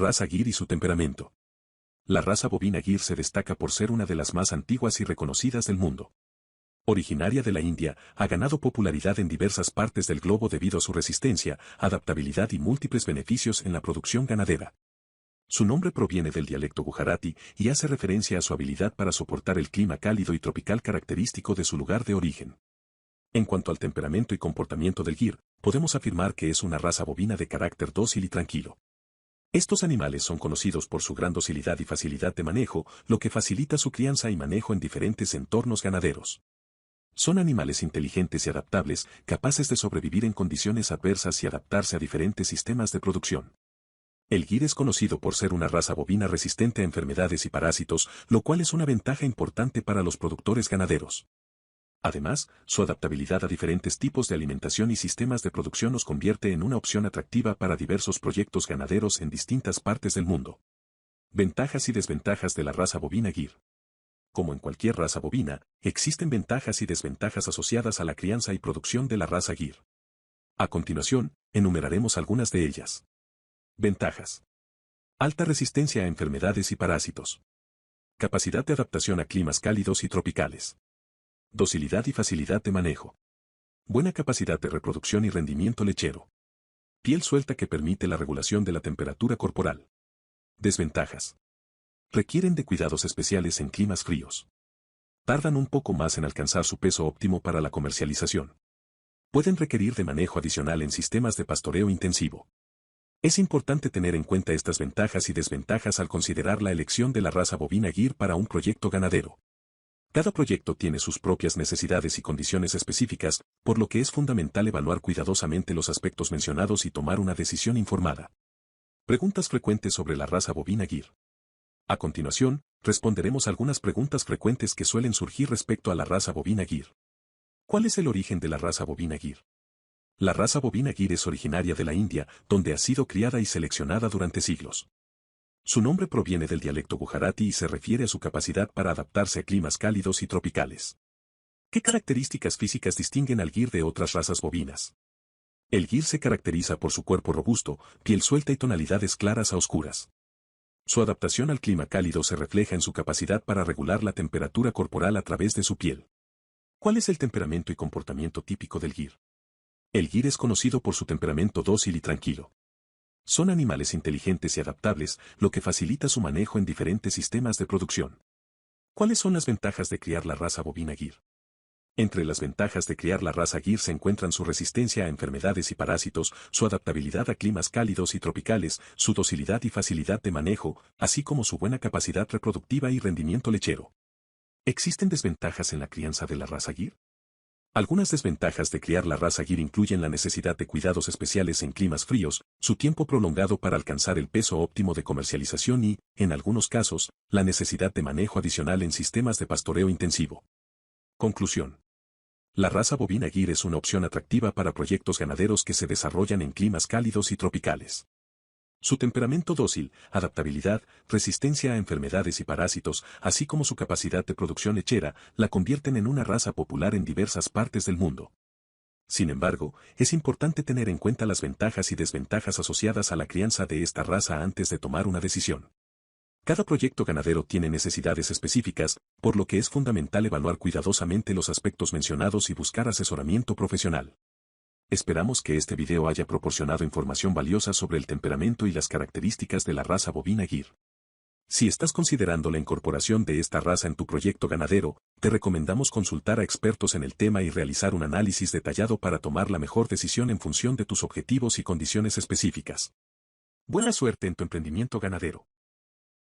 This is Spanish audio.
Raza Gir y su temperamento. La raza bovina Gir se destaca por ser una de las más antiguas y reconocidas del mundo. Originaria de la India, ha ganado popularidad en diversas partes del globo debido a su resistencia, adaptabilidad y múltiples beneficios en la producción ganadera. Su nombre proviene del dialecto gujarati y hace referencia a su habilidad para soportar el clima cálido y tropical característico de su lugar de origen. En cuanto al temperamento y comportamiento del Gir, podemos afirmar que es una raza bovina de carácter dócil y tranquilo. Estos animales son conocidos por su gran docilidad y facilidad de manejo, lo que facilita su crianza y manejo en diferentes entornos ganaderos. Son animales inteligentes y adaptables, capaces de sobrevivir en condiciones adversas y adaptarse a diferentes sistemas de producción. El Gir es conocido por ser una raza bovina resistente a enfermedades y parásitos, lo cual es una ventaja importante para los productores ganaderos. Además, su adaptabilidad a diferentes tipos de alimentación y sistemas de producción los convierte en una opción atractiva para diversos proyectos ganaderos en distintas partes del mundo. Ventajas y desventajas de la raza bovina Gir. Como en cualquier raza bovina, existen ventajas y desventajas asociadas a la crianza y producción de la raza Gir. A continuación, enumeraremos algunas de ellas. Ventajas. Alta resistencia a enfermedades y parásitos. Capacidad de adaptación a climas cálidos y tropicales. Docilidad y facilidad de manejo. Buena capacidad de reproducción y rendimiento lechero. Piel suelta que permite la regulación de la temperatura corporal. Desventajas. Requieren de cuidados especiales en climas fríos. Tardan un poco más en alcanzar su peso óptimo para la comercialización. Pueden requerir de manejo adicional en sistemas de pastoreo intensivo. Es importante tener en cuenta estas ventajas y desventajas al considerar la elección de la raza bovina Gir para un proyecto ganadero. Cada proyecto tiene sus propias necesidades y condiciones específicas, por lo que es fundamental evaluar cuidadosamente los aspectos mencionados y tomar una decisión informada. Preguntas frecuentes sobre la raza bovina Gir. A continuación, responderemos algunas preguntas frecuentes que suelen surgir respecto a la raza bovina Gir. ¿Cuál es el origen de la raza bovina Gir? La raza bovina Gir es originaria de la India, donde ha sido criada y seleccionada durante siglos. Su nombre proviene del dialecto gujarati y se refiere a su capacidad para adaptarse a climas cálidos y tropicales. ¿Qué características físicas distinguen al Gir de otras razas bovinas? El Gir se caracteriza por su cuerpo robusto, piel suelta y tonalidades claras a oscuras. Su adaptación al clima cálido se refleja en su capacidad para regular la temperatura corporal a través de su piel. ¿Cuál es el temperamento y comportamiento típico del Gir? El Gir es conocido por su temperamento dócil y tranquilo. Son animales inteligentes y adaptables, lo que facilita su manejo en diferentes sistemas de producción. ¿Cuáles son las ventajas de criar la raza bovina Gir? Entre las ventajas de criar la raza Gir se encuentran su resistencia a enfermedades y parásitos, su adaptabilidad a climas cálidos y tropicales, su docilidad y facilidad de manejo, así como su buena capacidad reproductiva y rendimiento lechero. ¿Existen desventajas en la crianza de la raza Gir? Algunas desventajas de criar la raza Gir incluyen la necesidad de cuidados especiales en climas fríos, su tiempo prolongado para alcanzar el peso óptimo de comercialización y, en algunos casos, la necesidad de manejo adicional en sistemas de pastoreo intensivo. Conclusión. La raza bovina Gir es una opción atractiva para proyectos ganaderos que se desarrollan en climas cálidos y tropicales. Su temperamento dócil, adaptabilidad, resistencia a enfermedades y parásitos, así como su capacidad de producción lechera, la convierten en una raza popular en diversas partes del mundo. Sin embargo, es importante tener en cuenta las ventajas y desventajas asociadas a la crianza de esta raza antes de tomar una decisión. Cada proyecto ganadero tiene necesidades específicas, por lo que es fundamental evaluar cuidadosamente los aspectos mencionados y buscar asesoramiento profesional. Esperamos que este video haya proporcionado información valiosa sobre el temperamento y las características de la raza bovina Gir. Si estás considerando la incorporación de esta raza en tu proyecto ganadero, te recomendamos consultar a expertos en el tema y realizar un análisis detallado para tomar la mejor decisión en función de tus objetivos y condiciones específicas. Buena suerte en tu emprendimiento ganadero.